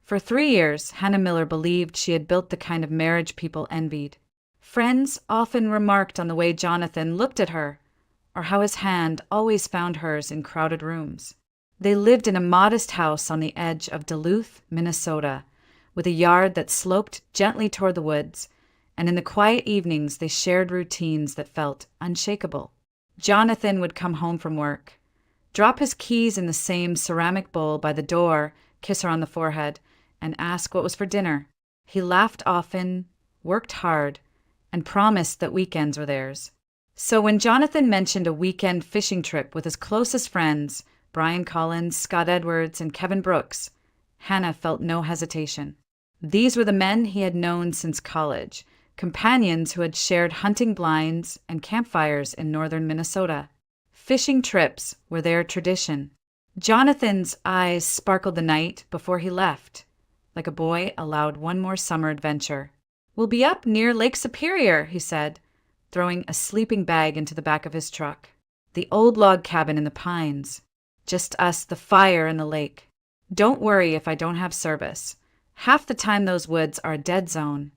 For 3 years, Hannah Miller believed she had built the kind of marriage people envied. Friends often remarked on the way Jonathan looked at her, or how his hand always found hers in crowded rooms. They lived in a modest house on the edge of Duluth, Minnesota, with a yard that sloped gently toward the woods, and in the quiet evenings they shared routines that felt unshakable. Jonathan would come home from work, drop his keys in the same ceramic bowl by the door, kiss her on the forehead, and ask what was for dinner. He laughed often, worked hard, and promised that weekends were theirs. So when Jonathan mentioned a weekend fishing trip with his closest friends, Brian Collins, Scott Edwards, and Kevin Brooks, Hannah felt no hesitation. These were the men he had known since college, companions who had shared hunting blinds and campfires in northern Minnesota. Fishing trips were their tradition. Jonathan's eyes sparkled the night before he left, like a boy allowed one more summer adventure. "We'll be up near Lake Superior," he said, throwing a sleeping bag into the back of his truck. "The old log cabin in the pines. Just us, the fire, and the lake. Don't worry if I don't have service. Half the time those woods are a dead zone."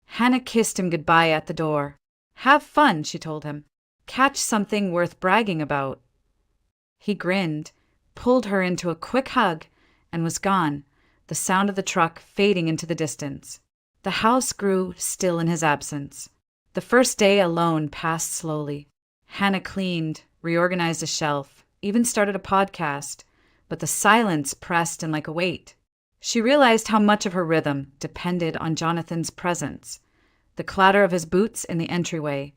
Hannah kissed him goodbye at the door. "Have fun," she told him. "Catch something worth bragging about." He grinned, pulled her into a quick hug, and was gone, the sound of the truck fading into the distance. The house grew still in his absence. The first day alone passed slowly. Hannah cleaned, reorganized a shelf, even started a podcast, but the silence pressed in like a weight. She realized how much of her rhythm depended on Jonathan's presence. The clatter of his boots in the entryway,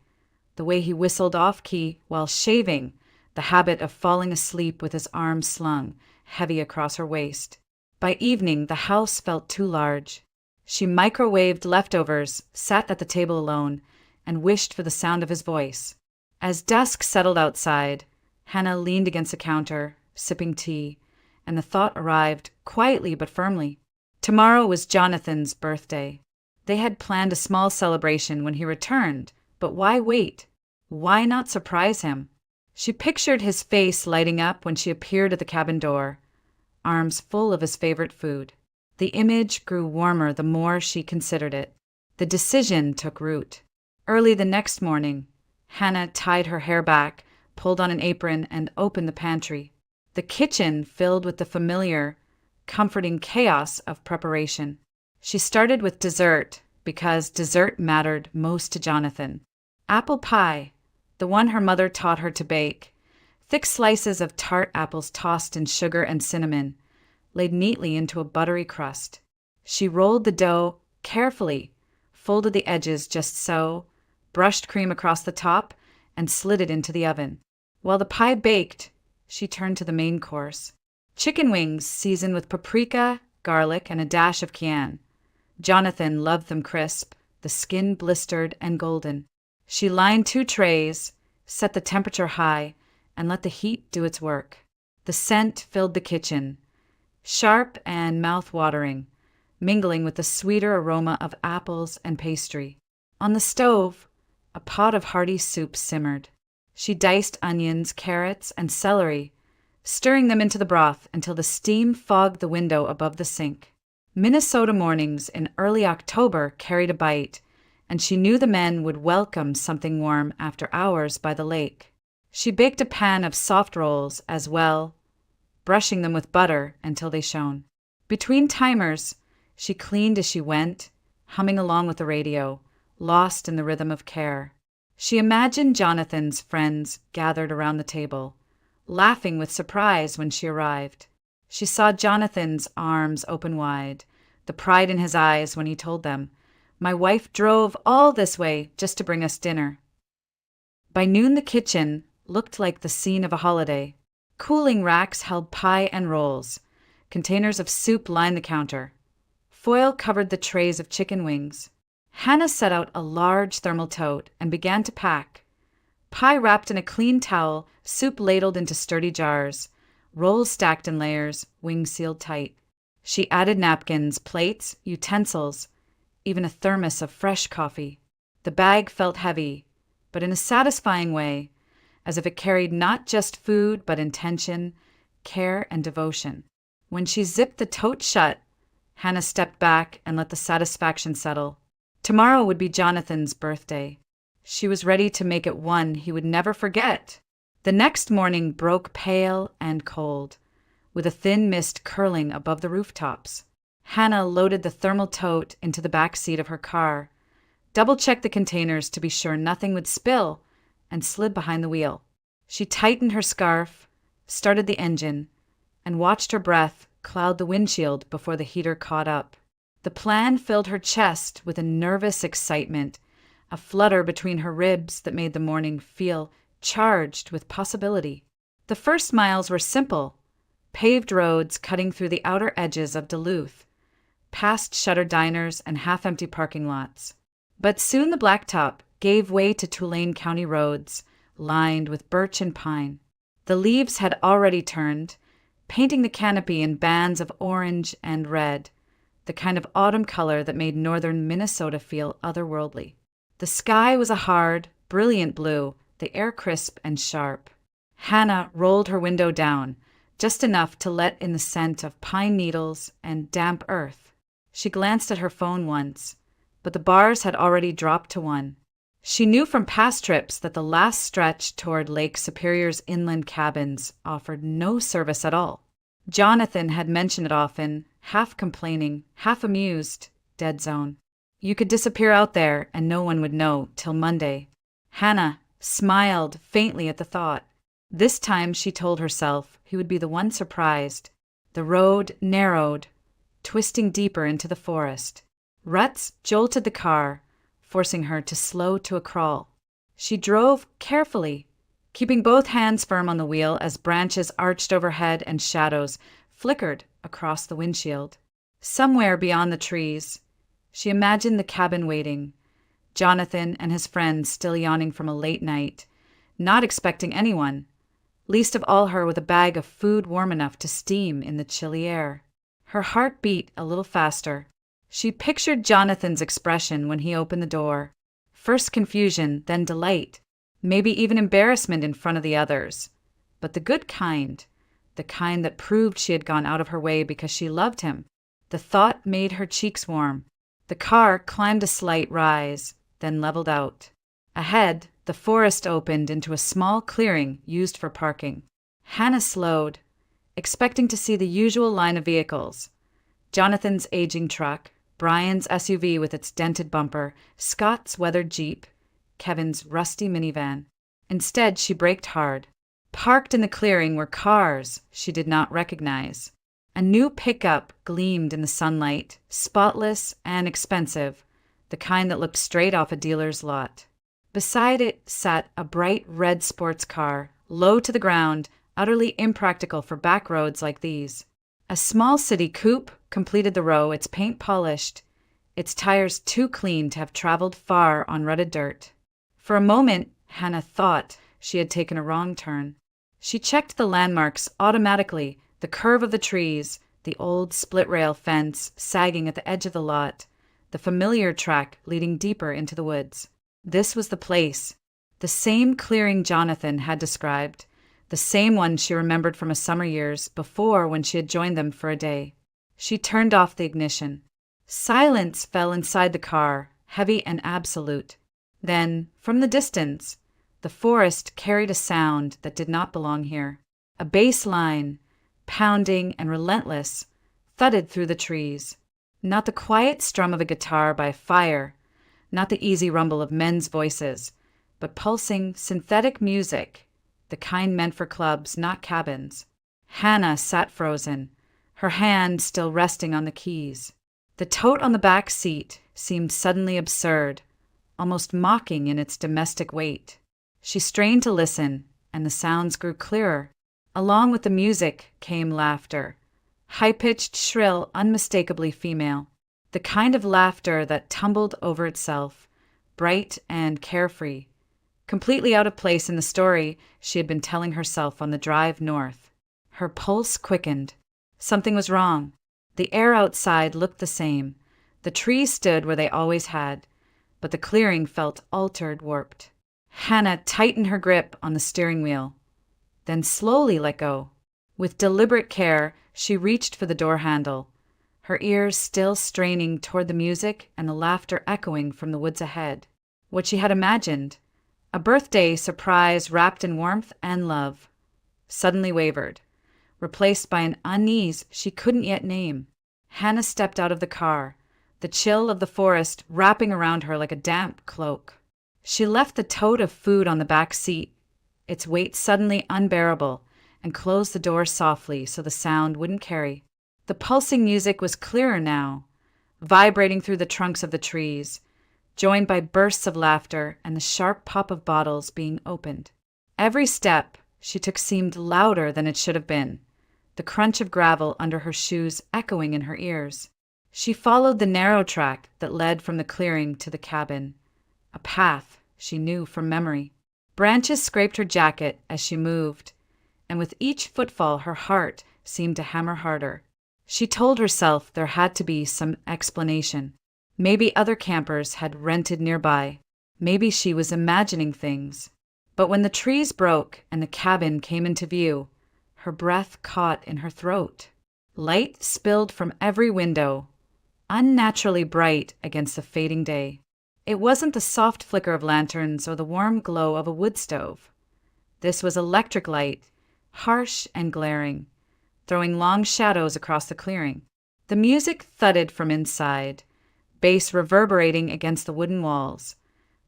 the way he whistled off-key while shaving, the habit of falling asleep with his arms slung, heavy across her waist. By evening, the house felt too large. She microwaved leftovers, sat at the table alone, and wished for the sound of his voice. As dusk settled outside, Hannah leaned against the counter, sipping tea, and the thought arrived, quietly but firmly. Tomorrow was Jonathan's birthday. They had planned a small celebration when he returned, but why wait? Why not surprise him? She pictured his face lighting up when she appeared at the cabin door, arms full of his favorite food. The image grew warmer the more she considered it. The decision took root. Early the next morning, Hannah tied her hair back, pulled on an apron, and opened the pantry. The kitchen filled with the familiar, comforting chaos of preparation. She started with dessert because dessert mattered most to Jonathan. Apple pie, the one her mother taught her to bake. Thick slices of tart apples tossed in sugar and cinnamon, laid neatly into a buttery crust. She rolled the dough carefully, folded the edges just so, brushed cream across the top, and slid it into the oven. While the pie baked, she turned to the main course. Chicken wings seasoned with paprika, garlic, and a dash of cayenne. Jonathan loved them crisp, the skin blistered and golden. She lined 2 trays, set the temperature high, and let the heat do its work. The scent filled the kitchen, sharp and mouth-watering, mingling with the sweeter aroma of apples and pastry. On the stove, a pot of hearty soup simmered. She diced onions, carrots, and celery, stirring them into the broth until the steam fogged the window above the sink. Minnesota mornings in early October carried a bite, and she knew the men would welcome something warm after hours by the lake. She baked a pan of soft rolls as well, brushing them with butter until they shone. Between timers, she cleaned as she went, humming along with the radio, lost in the rhythm of care. She imagined Jonathan's friends gathered around the table, laughing with surprise when she arrived. She saw Jonathan's arms open wide, the pride in his eyes when he told them, "My wife drove all this way just to bring us dinner." By noon, the kitchen looked like the scene of a holiday. Cooling racks held pie and rolls. Containers of soup lined the counter. Foil covered the trays of chicken wings. Hannah set out a large thermal tote and began to pack. Pie wrapped in a clean towel, soup ladled into sturdy jars, rolls stacked in layers, wings sealed tight. She added napkins, plates, utensils, even a thermos of fresh coffee. The bag felt heavy, but in a satisfying way, as if it carried not just food but intention, care, and devotion. When she zipped the tote shut, Hannah stepped back and let the satisfaction settle. Tomorrow would be Jonathan's birthday. She was ready to make it one he would never forget. The next morning broke pale and cold, with a thin mist curling above the rooftops. Hannah loaded the thermal tote into the back seat of her car, double-checked the containers to be sure nothing would spill, and slid behind the wheel. She tightened her scarf, started the engine, and watched her breath cloud the windshield before the heater caught up. The plan filled her chest with a nervous excitement, a flutter between her ribs that made the morning feel charged with possibility. The first miles were simple, paved roads cutting through the outer edges of Duluth, past shuttered diners and half-empty parking lots. But soon the blacktop gave way to Tulane County roads, lined with birch and pine. The leaves had already turned, painting the canopy in bands of orange and red, the kind of autumn color that made northern Minnesota feel otherworldly. The sky was a hard, brilliant blue, the air crisp and sharp. Hannah rolled her window down, just enough to let in the scent of pine needles and damp earth. She glanced at her phone once, but the bars had already dropped to 1. She knew from past trips that the last stretch toward Lake Superior's inland cabins offered no service at all. Jonathan had mentioned it often, half complaining, half amused, dead zone. You could disappear out there and no one would know till Monday. Hannah smiled faintly at the thought. This time, she told herself, he would be the one surprised. The road narrowed, twisting deeper into the forest. Ruts jolted the car, forcing her to slow to a crawl. She drove carefully, keeping both hands firm on the wheel as branches arched overhead and shadows flickered across the windshield. Somewhere beyond the trees, she imagined the cabin waiting, Jonathan and his friends still yawning from a late night, not expecting anyone, least of all her with a bag of food warm enough to steam in the chilly air. Her heart beat a little faster. She pictured Jonathan's expression when he opened the door. First confusion, then delight, maybe even embarrassment in front of the others. But the good kind, the kind that proved she had gone out of her way because she loved him. The thought made her cheeks warm. The car climbed a slight rise, then leveled out. Ahead, the forest opened into a small clearing used for parking. Hannah slowed, expecting to see the usual line of vehicles. Jonathan's aging truck, Brian's SUV with its dented bumper, Scott's weathered Jeep, Kevin's rusty minivan. Instead, she braked hard. Parked in the clearing were cars she did not recognize. A new pickup gleamed in the sunlight, spotless and expensive, the kind that looked straight off a dealer's lot. Beside it sat a bright red sports car, low to the ground, utterly impractical for back roads like these. A small city coupe completed the row, its paint polished, its tires too clean to have traveled far on rutted dirt. For a moment, Hannah thought she had taken a wrong turn. She checked the landmarks automatically, the curve of the trees, the old split-rail fence sagging at the edge of the lot, the familiar track leading deeper into the woods. This was the place, the same clearing Jonathan had described, the same one she remembered from a summer years before when she had joined them for a day. She turned off the ignition. Silence fell inside the car, heavy and absolute. Then, from the distance, the forest carried a sound that did not belong here. A bass line, pounding and relentless, thudded through the trees. Not the quiet strum of a guitar by a fire, not the easy rumble of men's voices, but pulsing synthetic music, the kind meant for clubs, not cabins. Hannah sat frozen, her hand still resting on the keys. The tote on the back seat seemed suddenly absurd, almost mocking in its domestic weight. She strained to listen, and the sounds grew clearer. Along with the music came laughter, high-pitched, shrill, unmistakably female. The kind of laughter that tumbled over itself, bright and carefree, completely out of place in the story she had been telling herself on the drive north. Her pulse quickened. Something was wrong. The air outside looked the same. The trees stood where they always had, but the clearing felt altered, warped. Hannah tightened her grip on the steering wheel, then slowly let go. With deliberate care, she reached for the door handle. her ears still straining toward the music and the laughter echoing from the woods ahead. What she had imagined, a birthday surprise wrapped in warmth and love, suddenly wavered, replaced by an unease she couldn't yet name. Hannah stepped out of the car, the chill of the forest wrapping around her like a damp cloak. She left the tote of food on the back seat, its weight suddenly unbearable, and closed the door softly so the sound wouldn't carry. The pulsing music was clearer now, vibrating through the trunks of the trees, joined by bursts of laughter and the sharp pop of bottles being opened. Every step she took seemed louder than it should have been, the crunch of gravel under her shoes echoing in her ears. She followed the narrow track that led from the clearing to the cabin, a path she knew from memory. Branches scraped her jacket as she moved, and with each footfall her heart seemed to hammer harder. She told herself there had to be some explanation. Maybe other campers had rented nearby. Maybe she was imagining things. But when the trees broke and the cabin came into view, her breath caught in her throat. Light spilled from every window, unnaturally bright against the fading day. It wasn't the soft flicker of lanterns or the warm glow of a wood stove. This was electric light, harsh and glaring, throwing long shadows across the clearing. The music thudded from inside, bass reverberating against the wooden walls,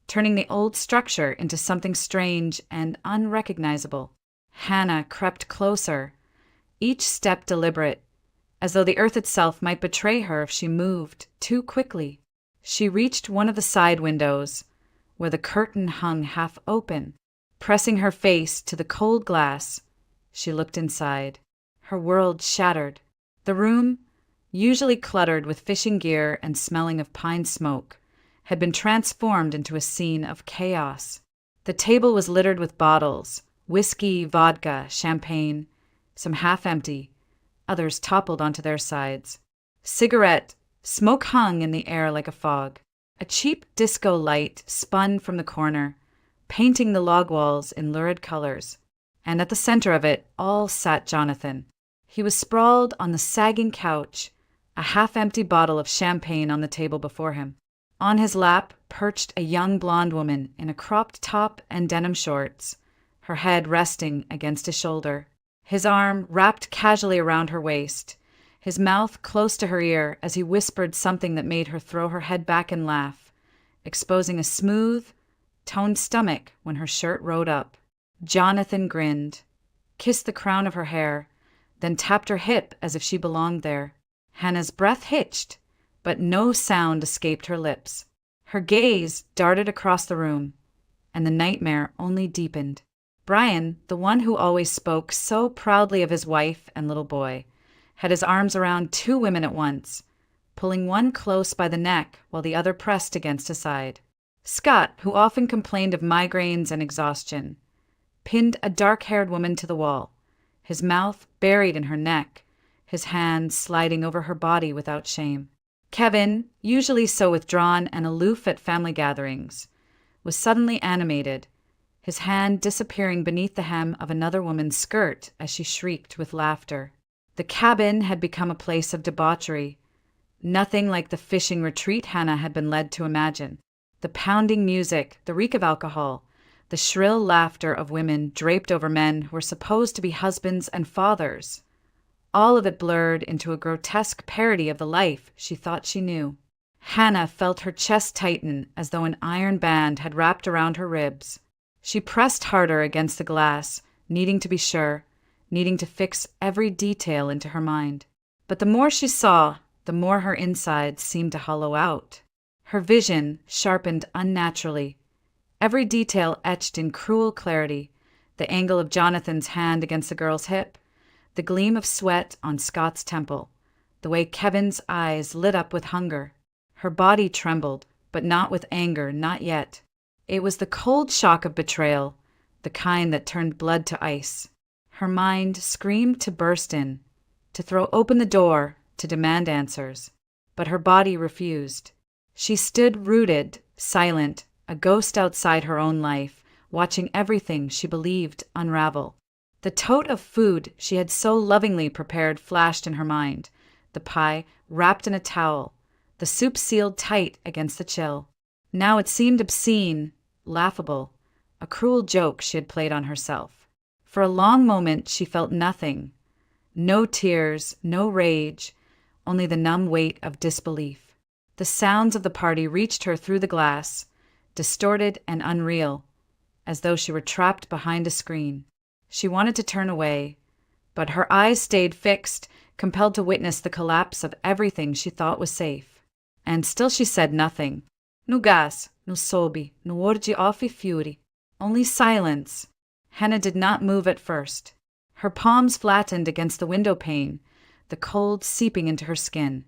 turning the old structure into something strange and unrecognizable. Hannah crept closer, each step deliberate, as though the earth itself might betray her if she moved too quickly. She reached one of the side windows, where the curtain hung half open. Pressing her face to the cold glass, she looked inside. Her world shattered. The room, usually cluttered with fishing gear and smelling of pine smoke, had been transformed into a scene of chaos. The table was littered with bottles, whiskey, vodka, champagne, some half-empty, others toppled onto their sides. Smoke hung in the air like a fog. A cheap disco light spun from the corner, painting the log walls in lurid colors. And at the center of it all sat Jonathan. He was sprawled on the sagging couch, a half-empty bottle of champagne on the table before him. On his lap perched a young blonde woman in a cropped top and denim shorts, her head resting against his shoulder, his arm wrapped casually around her waist, his mouth close to her ear as he whispered something that made her throw her head back and laugh, exposing a smooth, toned stomach when her shirt rode up. Jonathan grinned, kissed the crown of her hair, then tapped her hip as if she belonged there. Hannah's breath hitched, but no sound escaped her lips. Her gaze darted across the room, and the nightmare only deepened. Brian, the one who always spoke so proudly of his wife and little boy, had his arms around two women at once, pulling one close by the neck while the other pressed against his side. Scott, who often complained of migraines and exhaustion, pinned a dark-haired woman to the wall, his mouth buried in her neck, his hands sliding over her body without shame. Kevin, usually so withdrawn and aloof at family gatherings, was suddenly animated, his hand disappearing beneath the hem of another woman's skirt as she shrieked with laughter. The cabin had become a place of debauchery, nothing like the fishing retreat Hannah had been led to imagine. The pounding music, the reek of alcohol, the shrill laughter of women draped over men who were supposed to be husbands and fathers, all of it blurred into a grotesque parody of the life she thought she knew. Hannah felt her chest tighten as though an iron band had wrapped around her ribs. She pressed harder against the glass, needing to be sure, needing to fix every detail into her mind. But the more she saw, the more her insides seemed to hollow out. Her vision sharpened unnaturally, every detail etched in cruel clarity, the angle of Jonathan's hand against the girl's hip, the gleam of sweat on Scott's temple, the way Kevin's eyes lit up with hunger. Her body trembled, but not with anger, not yet. It was the cold shock of betrayal, the kind that turned blood to ice. Her mind screamed to burst in, to throw open the door, to demand answers. But her body refused. She stood rooted, silent, a ghost outside her own life, watching everything she believed unravel. The tote of food she had so lovingly prepared flashed in her mind, the pie wrapped in a towel, the soup sealed tight against the chill. Now it seemed obscene, laughable, a cruel joke she had played on herself. For a long moment she felt nothing. No tears, no rage, only the numb weight of disbelief. The sounds of the party reached her through the glass, distorted and unreal, as though she were trapped behind a screen. She wanted to turn away, but her eyes stayed fixed, compelled to witness the collapse of everything she thought was safe. And still she said nothing. No gas, no sobi, no orgi offi fury. Only silence. Hannah did not move at first. Her palms flattened against the window pane, the cold seeping into her skin,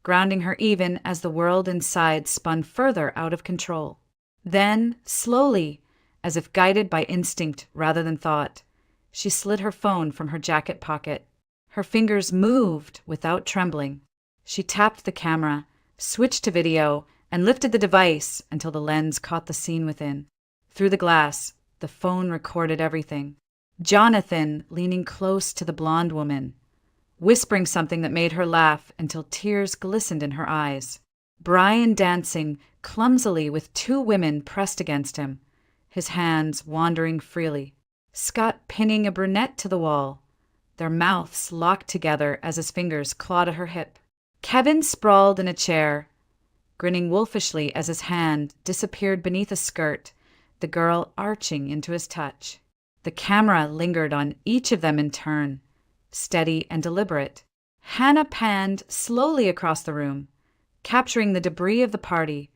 grounding her even as the world inside spun further out of control. Then, slowly, as if guided by instinct rather than thought, she slid her phone from her jacket pocket. Her fingers moved without trembling. She tapped the camera, switched to video, and lifted the device until the lens caught the scene within. Through the glass, the phone recorded everything. Jonathan leaning close to the blonde woman, whispering something that made her laugh until tears glistened in her eyes. Brian dancing clumsily with two women pressed against him, his hands wandering freely. Scott pinning a brunette to the wall, their mouths locked together as his fingers clawed at her hip. Kevin sprawled in a chair, grinning wolfishly as his hand disappeared beneath a skirt, the girl arching into his touch. The camera lingered on each of them in turn, steady and deliberate. Hannah panned slowly across the room, capturing the debris of the party,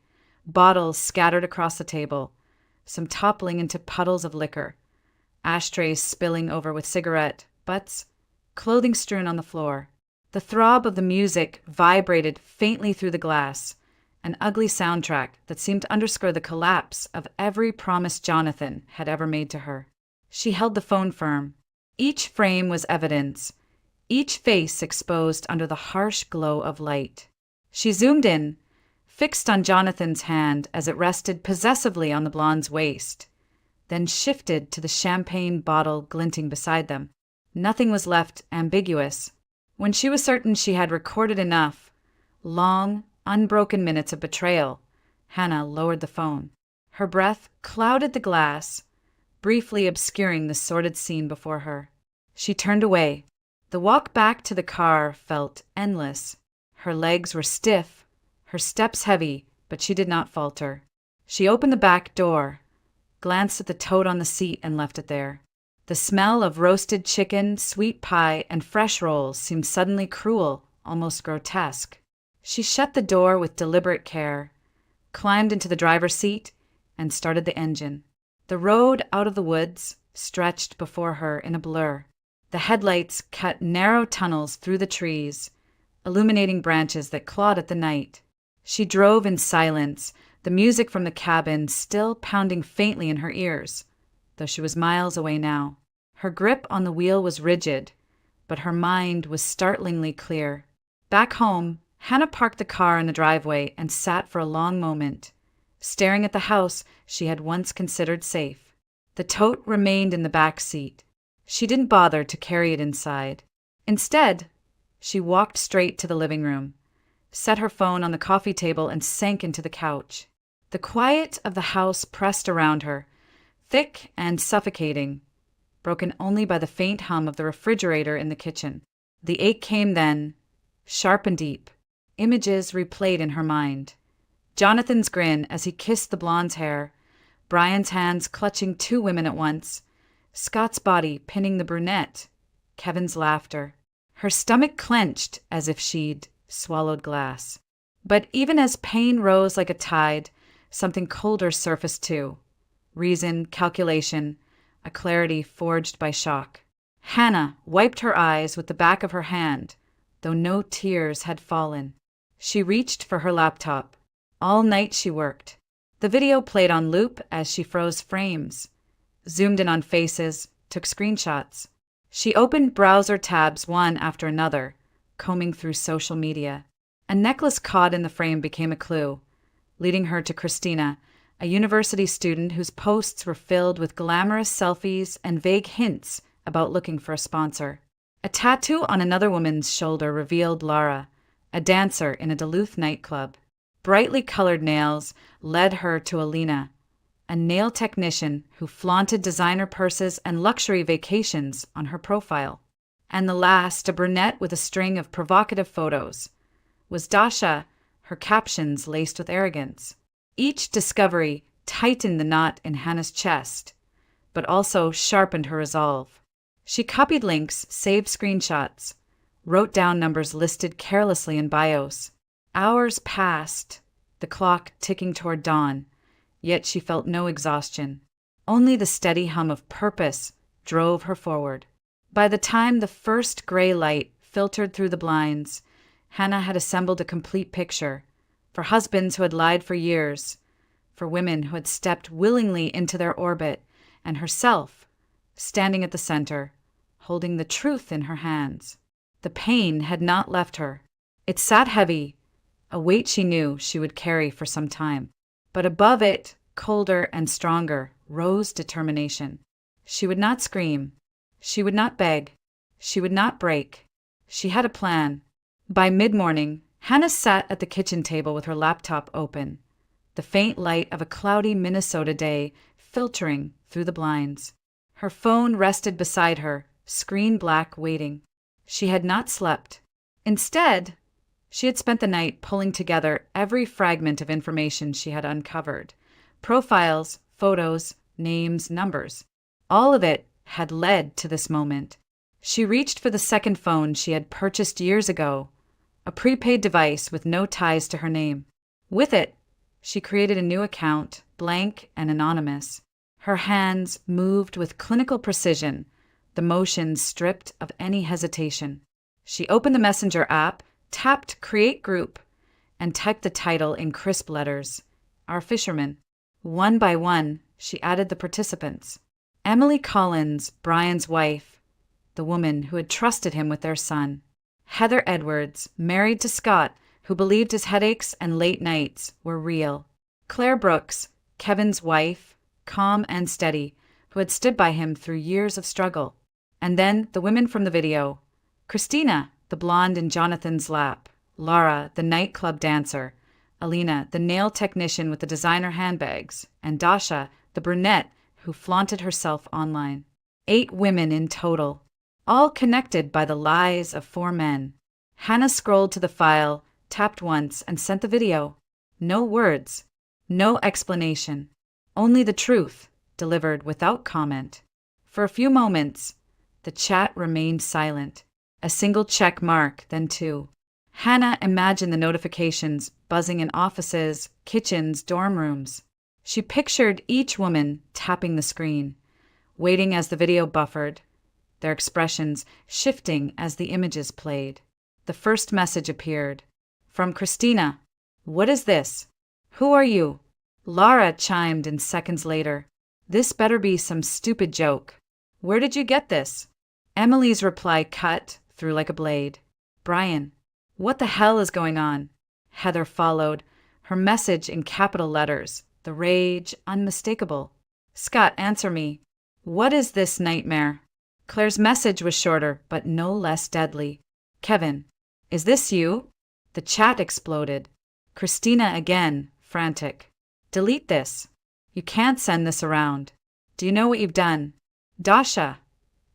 bottles scattered across the table, some toppling into puddles of liquor, ashtrays spilling over with cigarette butts, clothing strewn on the floor. The throb of the music vibrated faintly through the glass, an ugly soundtrack that seemed to underscore the collapse of every promise Jonathan had ever made to her. She held the phone firm. Each frame was evidence, each face exposed under the harsh glow of light. She zoomed in, fixed on Jonathan's hand as it rested possessively on the blonde's waist, then shifted to the champagne bottle glinting beside them. Nothing was left ambiguous. When she was certain she had recorded enough, long, unbroken minutes of betrayal, Hannah lowered the phone. Her breath clouded the glass, briefly obscuring the sordid scene before her. She turned away. The walk back to the car felt endless. Her legs were stiff, her steps heavy, but she did not falter. She opened the back door, glanced at the tote on the seat, and left it there. The smell of roasted chicken, sweet pie, and fresh rolls seemed suddenly cruel, almost grotesque. She shut the door with deliberate care, climbed into the driver's seat, and started the engine. The road out of the woods stretched before her in a blur. The headlights cut narrow tunnels through the trees, illuminating branches that clawed at the night. She drove in silence, the music from the cabin still pounding faintly in her ears, though she was miles away now. Her grip on the wheel was rigid, but her mind was startlingly clear. Back home, Hannah parked the car in the driveway and sat for a long moment, staring at the house she had once considered safe. The tote remained in the back seat. She didn't bother to carry it inside. Instead, she walked straight to the living room, set her phone on the coffee table, and sank into the couch. The quiet of the house pressed around her, thick and suffocating, broken only by the faint hum of the refrigerator in the kitchen. The ache came then, sharp and deep. Images replayed in her mind. Jonathan's grin as he kissed the blonde's hair, Brian's hands clutching two women at once, Scott's body pinning the brunette, Kevin's laughter. Her stomach clenched as if she'd swallowed glass. But even as pain rose like a tide, something colder surfaced too. Reason, calculation, a clarity forged by shock. Hannah wiped her eyes with the back of her hand, though no tears had fallen. She reached for her laptop. All night she worked. The video played on loop as she froze frames, zoomed in on faces, took screenshots. She opened browser tabs one after another, combing through social media. A necklace caught in the frame became a clue, leading her to Christina, a university student whose posts were filled with glamorous selfies and vague hints about looking for a sponsor. A tattoo on another woman's shoulder revealed Lara, a dancer in a Duluth nightclub. Brightly colored nails led her to Alina, a nail technician who flaunted designer purses and luxury vacations on her profile. And the last, a brunette with a string of provocative photos, was Dasha, her captions laced with arrogance. Each discovery tightened the knot in Hannah's chest, but also sharpened her resolve. She copied links, saved screenshots, wrote down numbers listed carelessly in bios. Hours passed, the clock ticking toward dawn, yet she felt no exhaustion. Only the steady hum of purpose drove her forward. By the time the first gray light filtered through the blinds, Hannah had assembled a complete picture, for husbands who had lied for years, for women who had stepped willingly into their orbit, and herself, standing at the center, holding the truth in her hands. The pain had not left her. It sat heavy, a weight she knew she would carry for some time. But above it, colder and stronger, rose determination. She would not scream. She would not beg. She would not break. She had a plan. By mid-morning, Hannah sat at the kitchen table with her laptop open, the faint light of a cloudy Minnesota day filtering through the blinds. Her phone rested beside her, screen black, waiting. She had not slept. Instead, she had spent the night pulling together every fragment of information she had uncovered. Profiles, photos, names, numbers. All of it had led to this moment. She reached for the second phone she had purchased years ago, a prepaid device with no ties to her name. With it, she created a new account, blank and anonymous. Her hands moved with clinical precision, the motions stripped of any hesitation. She opened the Messenger app, tapped Create Group, and typed the title in crisp letters, Our Fisherman. One by one, she added the participants. Emily Collins, Brian's wife, the woman who had trusted him with their son. Heather Edwards, married to Scott, who believed his headaches and late nights were real. Claire Brooks, Kevin's wife, calm and steady, who had stood by him through years of struggle. And then the women from the video. Christina, the blonde in Jonathan's lap. Lara, the nightclub dancer. Alina, the nail technician with the designer handbags. And Dasha, the brunette who flaunted herself online. 8 women in total, all connected by the lies of 4 men. Hannah scrolled to the file, tapped once, and sent the video. No words, no explanation, only the truth, delivered without comment. For a few moments, the chat remained silent. A single check mark, then 2. Hannah imagined the notifications buzzing in offices, kitchens, dorm rooms. She pictured each woman tapping the screen, waiting as the video buffered, their expressions shifting as the images played. The first message appeared. From Christina. What is this? Who are you? Lara chimed in seconds later. This better be some stupid joke. Where did you get this? Emily's reply cut through like a blade. Brian. What the hell is going on? Heather followed, her message in capital letters, the rage unmistakable. Scott, answer me. What is this nightmare? Claire's message was shorter, but no less deadly. Kevin. Is this you? The chat exploded. Christina again, frantic. Delete this. You can't send this around. Do you know what you've done? Dasha.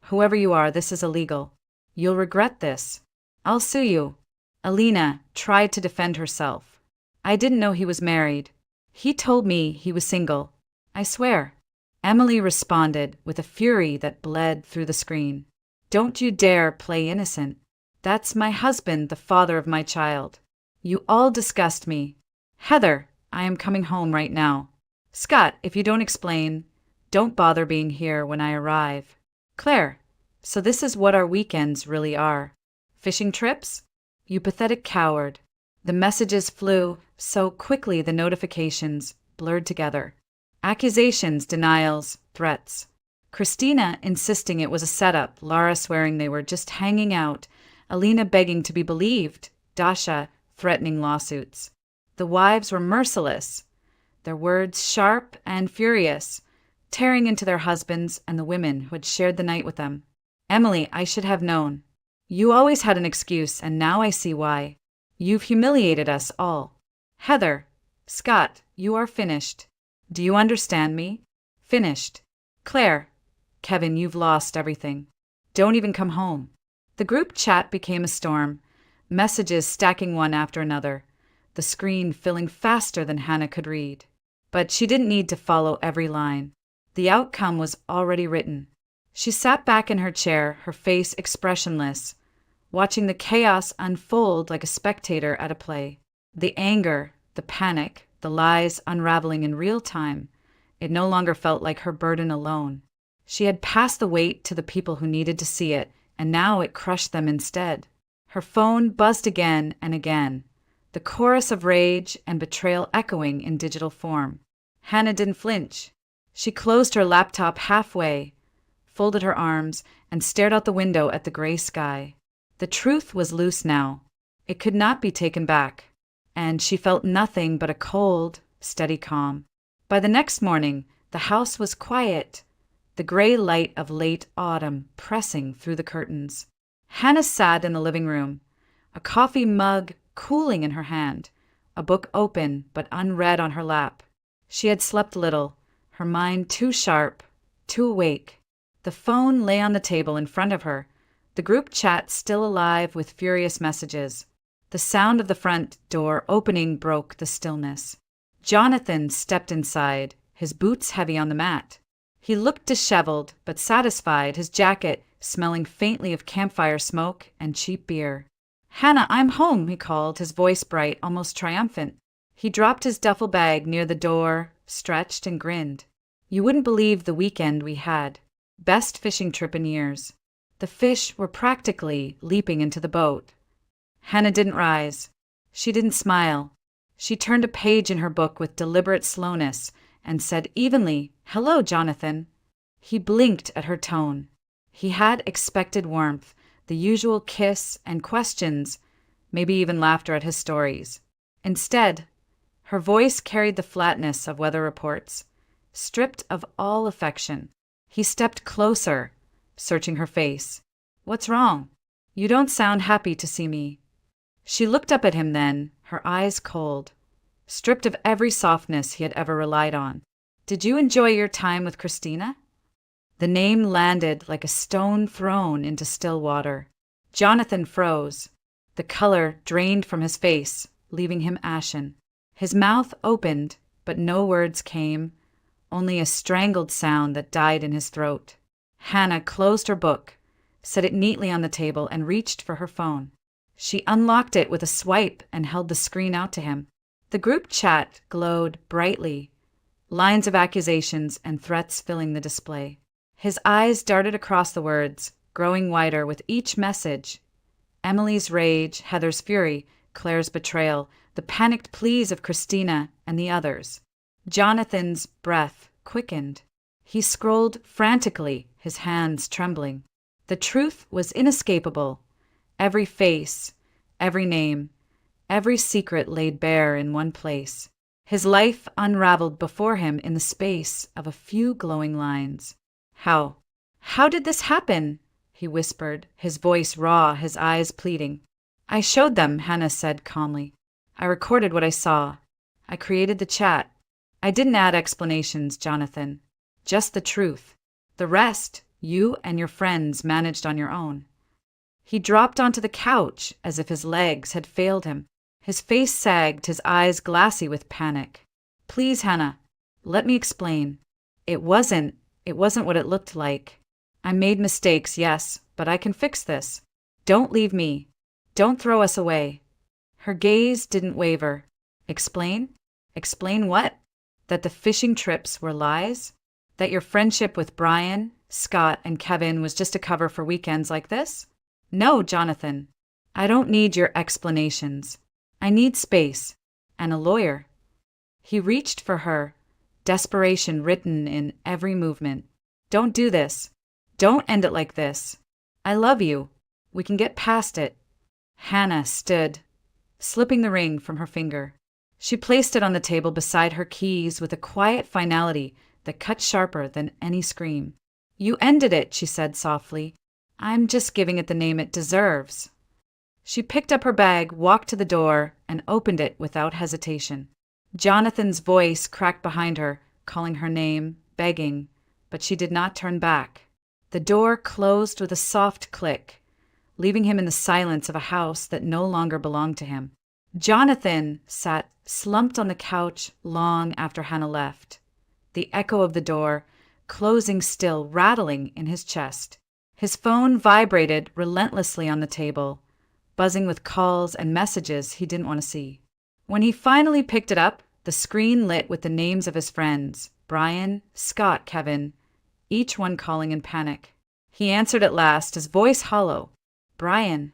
Whoever you are, this is illegal. You'll regret this. I'll sue you. Alina tried to defend herself. I didn't know he was married. He told me he was single. I swear. Emily responded with a fury that bled through the screen. Don't you dare play innocent. That's my husband, the father of my child. You all disgust me. Heather, I am coming home right now. Scott, if you don't explain, don't bother being here when I arrive. Claire, so this is what our weekends really are. Fishing trips? You pathetic coward. The messages flew so quickly the notifications blurred together. Accusations, denials, threats. Christina insisting it was a setup, Lara swearing they were just hanging out, Alina begging to be believed, Dasha threatening lawsuits. The wives were merciless, their words sharp and furious, tearing into their husbands and the women who had shared the night with them. Emily, I should have known. You always had an excuse, and now I see why. You've humiliated us all. Heather, Scott, you are finished. Do you understand me? Finished. Claire, Kevin, you've lost everything. Don't even come home. The group chat became a storm, messages stacking one after another, the screen filling faster than Hannah could read. But she didn't need to follow every line. The outcome was already written. She sat back in her chair, her face expressionless, watching the chaos unfold like a spectator at a play. The anger, the panic, the lies unraveling in real time. It no longer felt like her burden alone. She had passed the weight to the people who needed to see it, and now it crushed them instead. Her phone buzzed again and again, the chorus of rage and betrayal echoing in digital form. Hannah didn't flinch. She closed her laptop halfway, folded her arms, and stared out the window at the gray sky. The truth was loose now. It could not be taken back, and she felt nothing but a cold, steady calm. By the next morning, the house was quiet, the gray light of late autumn pressing through the curtains. Hannah sat in the living room, a coffee mug cooling in her hand, a book open but unread on her lap. She had slept little, her mind too sharp, too awake. The phone lay on the table in front of her, the group chat still alive with furious messages. The sound of the front door opening broke the stillness. Jonathan stepped inside, his boots heavy on the mat. He looked disheveled but satisfied, his jacket smelling faintly of campfire smoke and cheap beer. "Hannah, I'm home," he called, his voice bright, almost triumphant. He dropped his duffel bag near the door, stretched and grinned. "You wouldn't believe the weekend we had. Best fishing trip in years." The fish were practically leaping into the boat. Hannah didn't rise. She didn't smile. She turned a page in her book with deliberate slowness and said evenly, "Hello, Jonathan." He blinked at her tone. He had expected warmth, the usual kiss and questions, maybe even laughter at his stories. Instead, her voice carried the flatness of weather reports, stripped of all affection. He stepped closer, searching her face. "What's wrong? You don't sound happy to see me." She looked up at him then, her eyes cold, stripped of every softness he had ever relied on. "Did you enjoy your time with Christina?" The name landed like a stone thrown into still water. Jonathan froze. The color drained from his face, leaving him ashen. His mouth opened, but no words came, only a strangled sound that died in his throat. Hannah closed her book, set it neatly on the table, and reached for her phone. She unlocked it with a swipe and held the screen out to him. The group chat glowed brightly, lines of accusations and threats filling the display. His eyes darted across the words, growing wider with each message. Emily's rage, Heather's fury, Claire's betrayal, the panicked pleas of Christina and the others. Jonathan's breath quickened. He scrolled frantically, his hands trembling. The truth was inescapable. Every face, every name, every secret laid bare in one place. His life unraveled before him in the space of a few glowing lines. How did this happen?" he whispered, his voice raw, his eyes pleading. "I showed them," Hannah said calmly. "I recorded what I saw. I created the chat. I didn't add explanations, Jonathan. Just the truth. The rest, you and your friends managed on your own." He dropped onto the couch as if his legs had failed him. His face sagged, his eyes glassy with panic. "Please, Hannah, let me explain. It wasn't what it looked like. I made mistakes, yes, but I can fix this. Don't leave me. Don't throw us away." Her gaze didn't waver. "Explain? Explain what? That the fishing trips were lies? That your friendship with Brian, Scott, and Kevin was just a cover for weekends like this? No, Jonathan. I don't need your explanations. I need space. And a lawyer." He reached for her, desperation written in every movement. "Don't do this. Don't end it like this. I love you. We can get past it." Hannah stood, slipping the ring from her finger. She placed it on the table beside her keys with a quiet finality that cut sharper than any scream. "You ended it," she said softly. I'm just giving it the name it deserves. She picked up her bag, walked to the door, and opened it without hesitation. Jonathan's voice cracked behind her, calling her name, begging, but she did not turn back. The door closed with a soft click, leaving him in the silence of a house that no longer belonged to him. Jonathan sat slumped on the couch long after Hannah left, the echo of the door, closing still, rattling in his chest. His phone vibrated relentlessly on the table, buzzing with calls and messages he didn't want to see. When he finally picked it up, the screen lit with the names of his friends, Brian, Scott, Kevin, each one calling in panic. He answered at last, his voice hollow. Brian.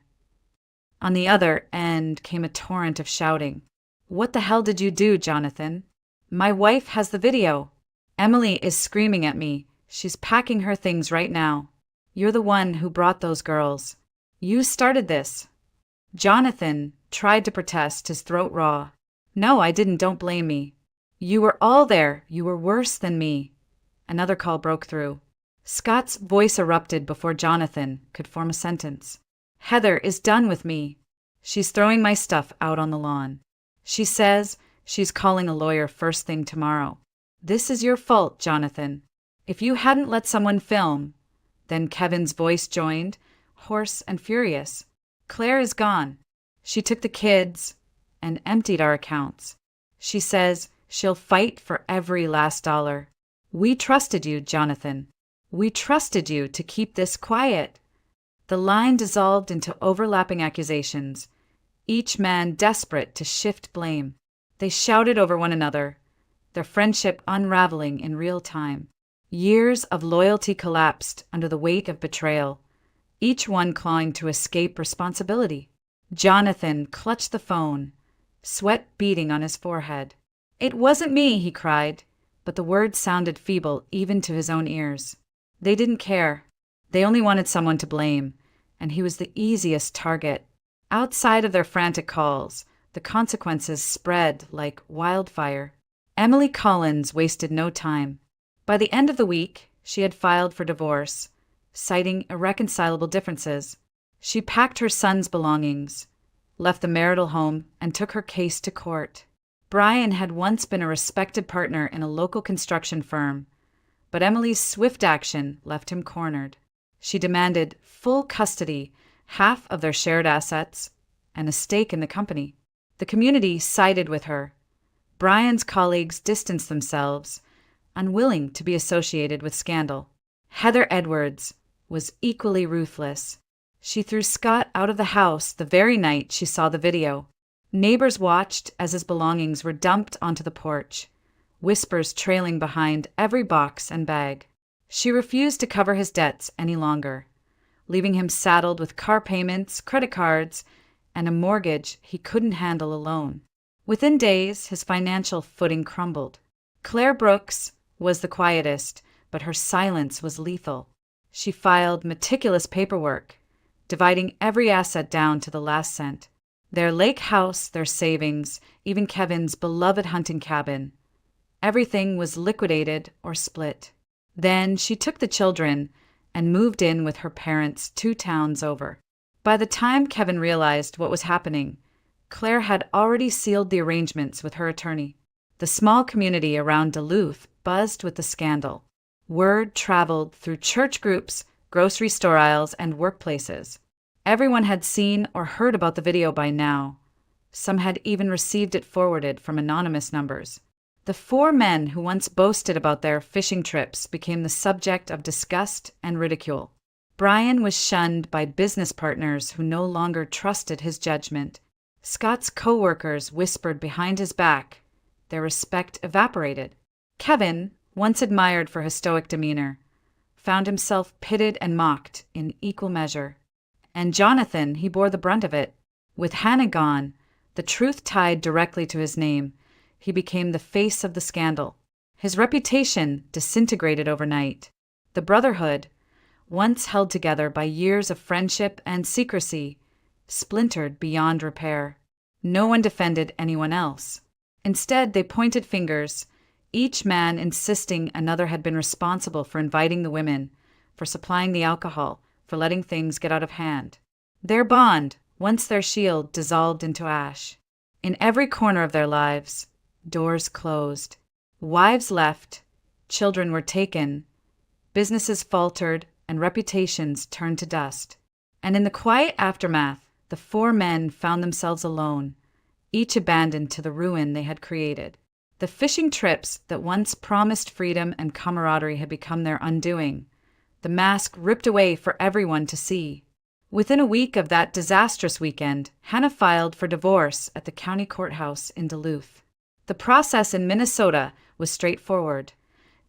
On the other end came a torrent of shouting. What the hell did you do, Jonathan? My wife has the video. Emily is screaming at me. She's packing her things right now. You're the one who brought those girls. You started this. Jonathan tried to protest, his throat raw. No, I didn't. Don't blame me. You were all there. You were worse than me. Another call broke through. Scott's voice erupted before Jonathan could form a sentence. Heather is done with me. She's throwing my stuff out on the lawn. She says she's calling a lawyer first thing tomorrow. This is your fault, Jonathan. If you hadn't let someone film. Then Kevin's voice joined, hoarse and furious. Claire is gone. She took the kids and emptied our accounts. She says she'll fight for every last dollar. We trusted you, Jonathan. We trusted you to keep this quiet. The line dissolved into overlapping accusations, each man desperate to shift blame. They shouted over one another, their friendship unraveling in real time. Years of loyalty collapsed under the weight of betrayal, each one clawing to escape responsibility. Jonathan clutched the phone, sweat beading on his forehead. It wasn't me, he cried, but the words sounded feeble even to his own ears. They didn't care. They only wanted someone to blame, and he was the easiest target. Outside of their frantic calls, the consequences spread like wildfire. Emily Collins wasted no time. By the end of the week, she had filed for divorce, citing irreconcilable differences. She packed her son's belongings, left the marital home, and took her case to court. Brian had once been a respected partner in a local construction firm, but Emily's swift action left him cornered. She demanded full custody, half of their shared assets, and a stake in the company. The community sided with her. Brian's colleagues distanced themselves, unwilling to be associated with scandal. Heather Edwards was equally ruthless. She threw Scott out of the house the very night she saw the video. Neighbors watched as his belongings were dumped onto the porch, whispers trailing behind every box and bag. She refused to cover his debts any longer, leaving him saddled with car payments, credit cards, and a mortgage he couldn't handle alone. Within days, his financial footing crumbled. Claire Brooks was the quietest, but her silence was lethal. She filed meticulous paperwork, dividing every asset down to the last cent. Their lake house, their savings, even Kevin's beloved hunting cabin. Everything was liquidated or split. Then she took the children and moved in with her parents 2 towns over. By the time Kevin realized what was happening, Claire had already sealed the arrangements with her attorney. The small community around Duluth buzzed with the scandal. Word traveled through church groups, grocery store aisles, and workplaces. Everyone had seen or heard about the video by now. Some had even received it forwarded from anonymous numbers. The 4 men who once boasted about their fishing trips became the subject of disgust and ridicule. Brian was shunned by business partners who no longer trusted his judgment. Scott's co-workers whispered behind his back. Their respect evaporated. Kevin, once admired for his stoic demeanor, found himself pitted and mocked in equal measure. And Jonathan, he bore the brunt of it. With Hannah gone, the truth tied directly to his name, he became the face of the scandal. His reputation disintegrated overnight. The brotherhood, once held together by years of friendship and secrecy, splintered beyond repair. No one defended anyone else. Instead, they pointed fingers, each man insisting another had been responsible for inviting the women, for supplying the alcohol, for letting things get out of hand. Their bond, once their shield, dissolved into ash. In every corner of their lives, doors closed. Wives left, children were taken, businesses faltered, and reputations turned to dust. And in the quiet aftermath, the four men found themselves alone, each abandoned to the ruin they had created. The fishing trips that once promised freedom and camaraderie had become their undoing, the mask ripped away for everyone to see. Within a week of that disastrous weekend, Hannah filed for divorce at the county courthouse in Duluth. The process in Minnesota was straightforward.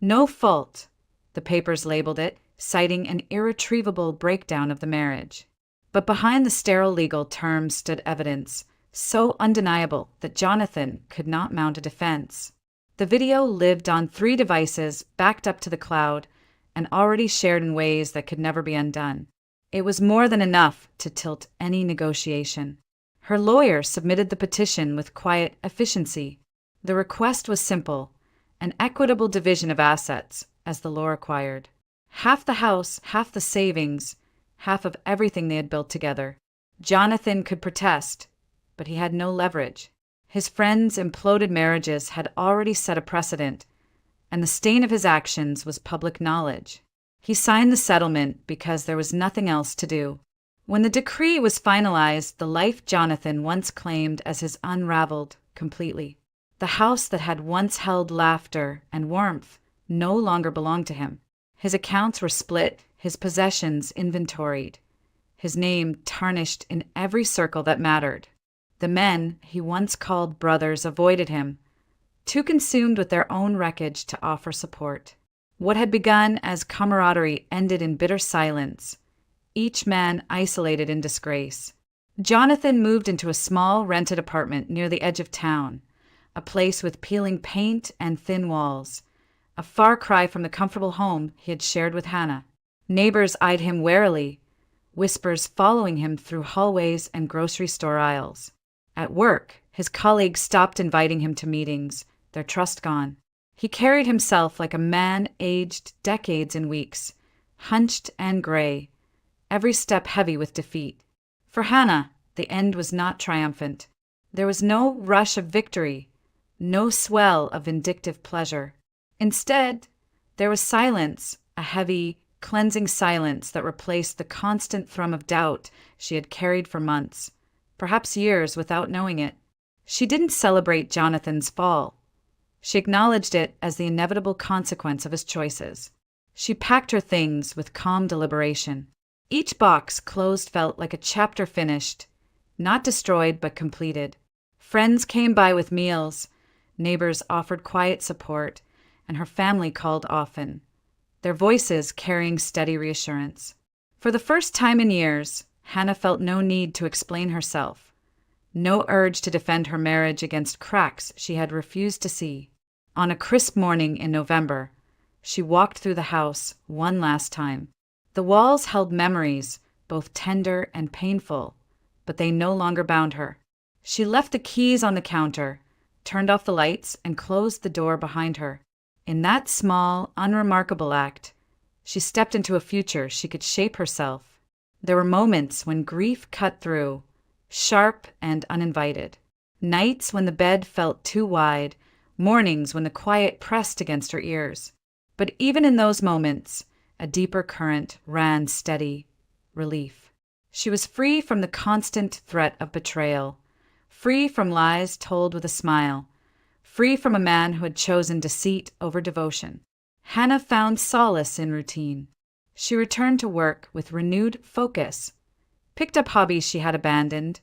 No fault, the papers labeled it, citing an irretrievable breakdown of the marriage. But behind the sterile legal terms stood evidence, so undeniable that Jonathan could not mount a defense. The video lived on 3 devices backed up to the cloud and already shared in ways that could never be undone. It was more than enough to tilt any negotiation. Her lawyer submitted the petition with quiet efficiency. The request was simple, an equitable division of assets, as the law required. Half the house, half the savings, half of everything they had built together. Jonathan could protest, but he had no leverage. His friends' imploded marriages had already set a precedent, and the stain of his actions was public knowledge. He signed the settlement because there was nothing else to do. When the decree was finalized, the life Jonathan once claimed as his unraveled completely. The house that had once held laughter and warmth no longer belonged to him. His accounts were split, his possessions inventoried, his name tarnished in every circle that mattered. The men he once called brothers avoided him, too consumed with their own wreckage to offer support. What had begun as camaraderie ended in bitter silence, each man isolated in disgrace. Jonathan moved into a small rented apartment near the edge of town, a place with peeling paint and thin walls, a far cry from the comfortable home he had shared with Hannah. Neighbors eyed him warily, whispers following him through hallways and grocery store aisles. At work, his colleagues stopped inviting him to meetings, their trust gone. He carried himself like a man aged decades in weeks, hunched and gray, every step heavy with defeat. For Hannah, the end was not triumphant. There was no rush of victory, no swell of vindictive pleasure. Instead, there was silence, a heavy, cleansing silence that replaced the constant thrum of doubt she had carried for months, perhaps years without knowing it. She didn't celebrate Jonathan's fall. She acknowledged it as the inevitable consequence of his choices. She packed her things with calm deliberation. Each box closed felt like a chapter finished, not destroyed but completed. Friends came by with meals, neighbors offered quiet support, and her family called often, their voices carrying steady reassurance. For the first time in years, Hannah felt no need to explain herself, no urge to defend her marriage against cracks she had refused to see. On a crisp morning in November, she walked through the house one last time. The walls held memories, both tender and painful, but they no longer bound her. She left the keys on the counter, turned off the lights, and closed the door behind her. In that small, unremarkable act, she stepped into a future she could shape herself. There were moments when grief cut through, sharp and uninvited. Nights when the bed felt too wide, mornings when the quiet pressed against her ears. But even in those moments, a deeper current ran steady relief. She was free from the constant threat of betrayal, free from lies told with a smile, free from a man who had chosen deceit over devotion. Hannah found solace in routine. She returned to work with renewed focus, picked up hobbies she had abandoned,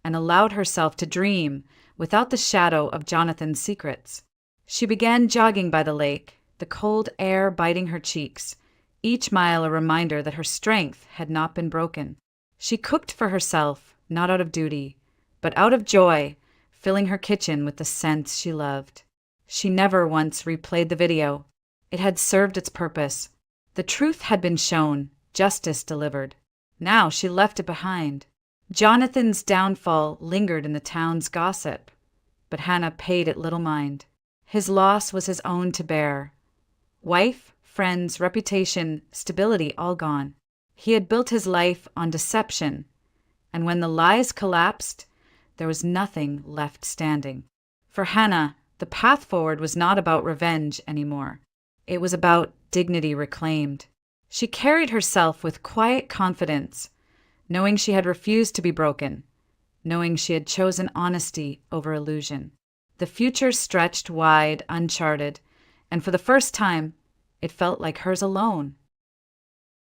and allowed herself to dream without the shadow of Jonathan's secrets. She began jogging by the lake, the cold air biting her cheeks, each mile a reminder that her strength had not been broken. She cooked for herself, not out of duty, but out of joy, filling her kitchen with the scents she loved. She never once replayed the video. It had served its purpose. The truth had been shown, justice delivered. Now she left it behind. Jonathan's downfall lingered in the town's gossip, but Hannah paid it little mind. His loss was his own to bear. Wife, friends, reputation, stability all gone. He had built his life on deception, and when the lies collapsed, there was nothing left standing. For Hannah, the path forward was not about revenge anymore. It was about dignity reclaimed. She carried herself with quiet confidence, knowing she had refused to be broken, knowing she had chosen honesty over illusion. The future stretched wide, uncharted, and for the first time, it felt like hers alone.